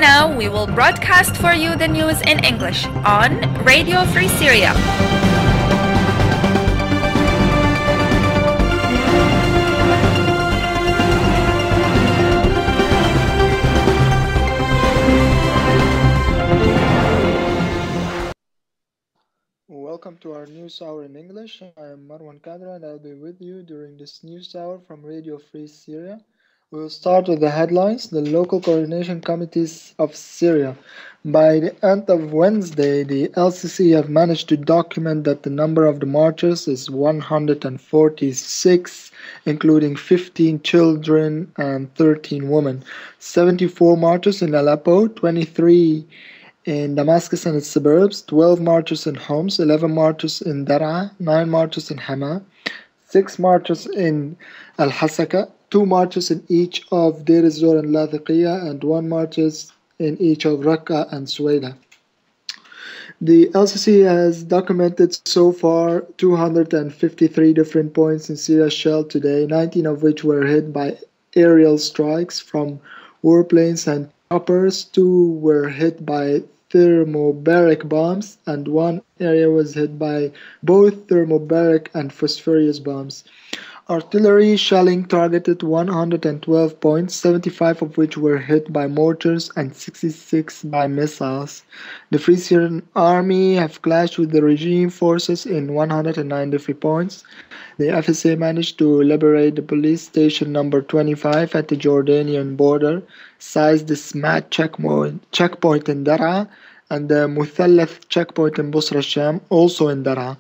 now, we will broadcast for you the news in English on Radio Free Syria. Welcome to our news hour in English. I am MarwanKADRO and I'll be with you during this news hour from Radio Free Syria. We will start with the headlines. The local coordination committees of Syria. By the end of Wednesday, the LCC have managed to document that the number of the marchers is 146, including 15 children and 13 women. 74 marchers in Aleppo, 23 in Damascus and its suburbs, 12 marchers in Homs, 11 marchers in Daraa, 9 marchers in Hama, 6 marchers in Al-Hasaka, 2 marchers in each of Deir ez-Zor and Lathiqiya, and 1 marches in each of Raqqa and Suwaida. The LCC has documented so far 253 different points in Syria shelled today, 19 of which were hit by aerial strikes from warplanes and choppers, 2 were hit by thermobaric bombs, and 1 area was hit by both thermobaric and phosphorus bombs. Artillery shelling targeted 112 points, 75 of which were hit by mortars and 66 by missiles. The Free Syrian Army have clashed with the regime forces in 193 points. The FSA managed to liberate the police station number 25 at the Jordanian border, seized the SMAT checkpoint in Daraa, and the Muthallath checkpoint in Busra Sham, also in Daraa.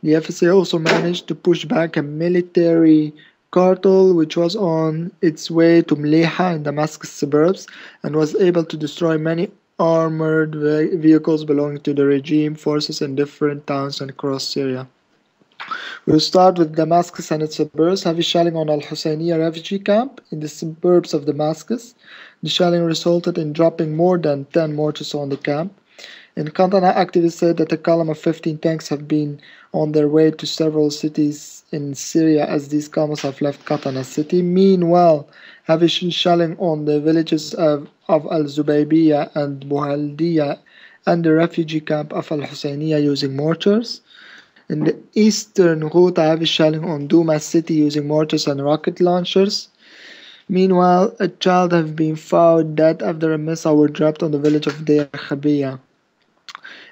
The FSA also managed to push back a military cartel which was on its way to Mliha in Damascus suburbs and was able to destroy many armored vehicles belonging to the regime forces in different towns across Syria. We'll start with Damascus and its suburbs. Heavy shelling on Al-Husayniya refugee camp in the suburbs of Damascus. The shelling resulted in dropping more than 10 mortars on the camp. In Qantana, activists said that a column of 15 tanks have been on their way to several cities in Syria as these camels have left Qantana city. Meanwhile, heavy shelling on the villages of Al-Zubaybiya and Buhaldiya and the refugee camp of Al-Husayniya using mortars. In the eastern Ghouta, heavy shelling on Douma city using mortars and rocket launchers. Meanwhile, a child has been found dead after a missile were dropped on the village of Deir Khabiya.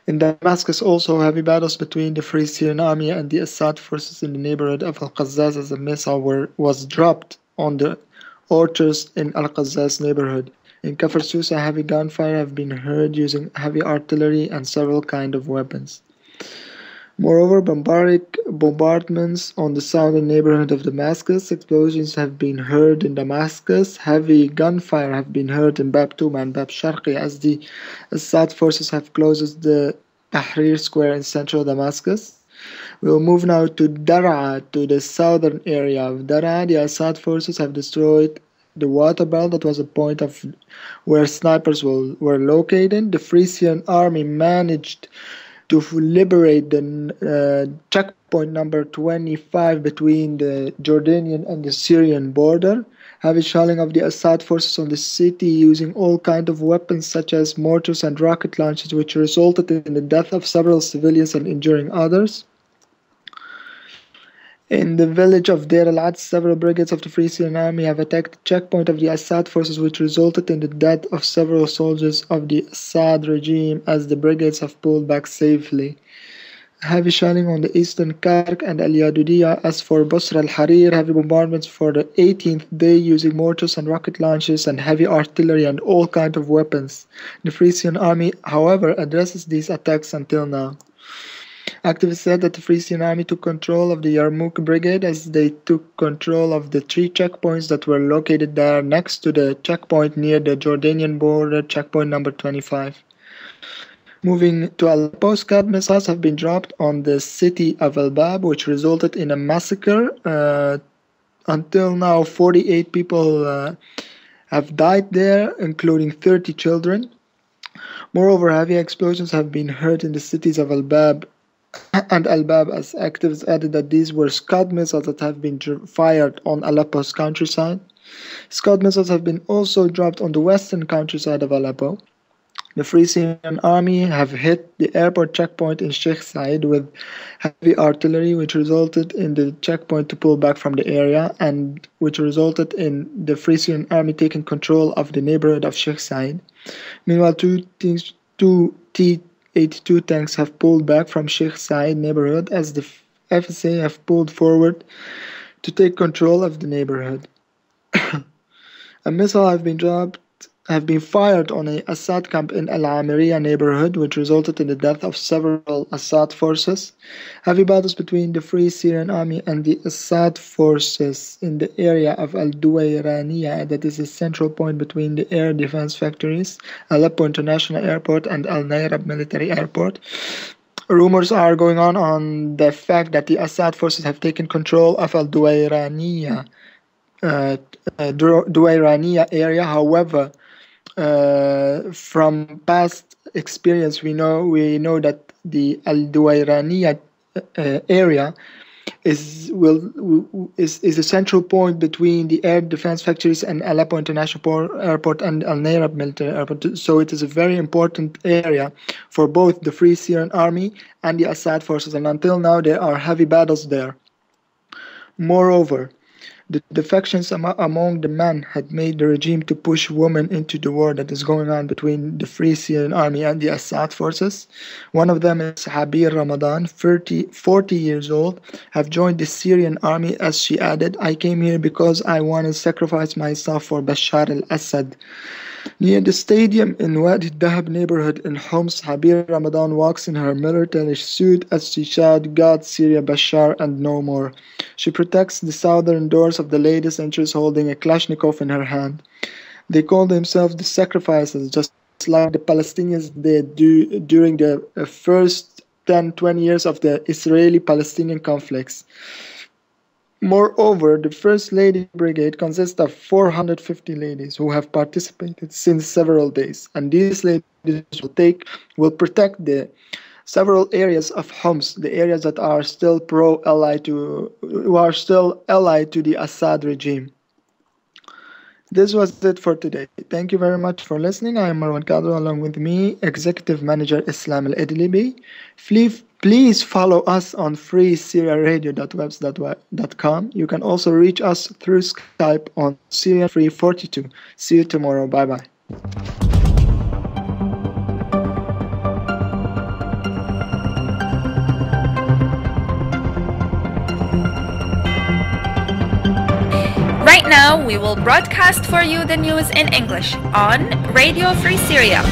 In Damascus, also heavy battles between the Free Syrian Army and the Assad forces in the neighborhood of Al-Qazzaz as a missile was dropped on the orchards in Al-Qazzaz neighborhood. In Kafr Sousa, heavy gunfire have been heard using heavy artillery and several kinds of weapons. Moreover, bombardments on the southern neighborhood of Damascus. Explosions have been heard in Damascus. Heavy gunfire have been heard in Bab Touma and Bab Sharqi as the Assad forces have closed the Tahrir Square in central Damascus. We will move now to Daraa, to the southern area of Daraa. The Assad forces have destroyed the water belt that was a point of where snipers were located. The Free Syrian Army managed to liberate the checkpoint number 25 between the Jordanian and the Syrian border. Heavy shelling of the Assad forces on the city using all kinds of weapons such as mortars and rocket launchers, which resulted in the death of several civilians and injuring others. In the village of Deir al-Ad, several brigades of the Free Syrian Army have attacked the checkpoint of the Assad forces, which resulted in the death of several soldiers of the Assad regime as the brigades have pulled back safely. Heavy shelling on the eastern Kark and Al-Yadudiya. As for Busra al-Harir, heavy bombardments for the 18th day using mortars and rocket launchers and heavy artillery and all kinds of weapons. The Free Syrian Army, however, addresses these attacks until now. Activists said that the Free Syrian Army took control of the Yarmouk Brigade as they took control of the 3 checkpoints that were located there next to the checkpoint near the Jordanian border, checkpoint number 25. Moving to Aleppo, Scud missiles have been dropped on the city of Al-Bab, which resulted in a massacre. Until now, 48 people have died there, including 30 children. Moreover, heavy explosions have been heard in the cities of Al-Bab and Al-Bab, as activists added that these were Scud missiles that have been fired on Aleppo's countryside. Scud missiles have been also dropped on the western countryside of Aleppo. The Free Syrian Army have hit the airport checkpoint in Sheikh Said with heavy artillery, which resulted in the checkpoint to pull back from the area, and which resulted in the Free Syrian Army taking control of the neighborhood of Sheikh Said. Meanwhile, two T-82 tanks have pulled back from Sheikh Said neighborhood as the FSA have pulled forward to take control of the neighborhood. A missile have been fired on a Assad camp in Al Amiriya neighborhood, which resulted in the death of several Assad forces. Heavy battles between the Free Syrian Army and the Assad forces in the area of Al Duwayraniya, that is a central point between the air defense factories, Aleppo International Airport and Al Nairab Military Airport. Rumors are going on the fact that the Assad forces have taken control of Al Duwayraniya area. However, from past experience, we know that the Al Duwayraniya area is a central point between the air defense factories and Aleppo International Airport and Al Nairab Military Airport. So it is a very important area for both the Free Syrian Army and the Assad forces, and until now there are heavy battles there. Moreover, the defections among the men had made the regime to push women into the war that is going on between the Free Syrian Army and the Assad forces. One of them is Habir Ramadan, 40 years old, have joined the Syrian army. As she added, "I came here because I want to sacrifice myself for Bashar al-Assad." Near the stadium in Wadi Dahab neighborhood in Homs, Habir Ramadan walks in her military suit as she shouts, "God, Syria, Bashar, and no more." She protects the southern doors of the latest entries holding a Kalashnikov in her hand. They call themselves the sacrifices, just like the Palestinians did during the first 10-20 years of the Israeli-Palestinian conflicts. Moreover, the First Lady Brigade consists of 450 ladies who have participated since several days, and these ladies will protect the several areas of Homs, the areas that are still allied to the Assad regime. This was it for today. Thank you very much for listening. I am MarwanKADRO, along with me, Executive Manager Islam Al-Idlibi. Please follow us on freesyriaradio.webs.com. You can also reach us through Skype on Syria342. See you tomorrow. Bye-bye. Right now, we will broadcast for you the news in English on Radio Free Syria.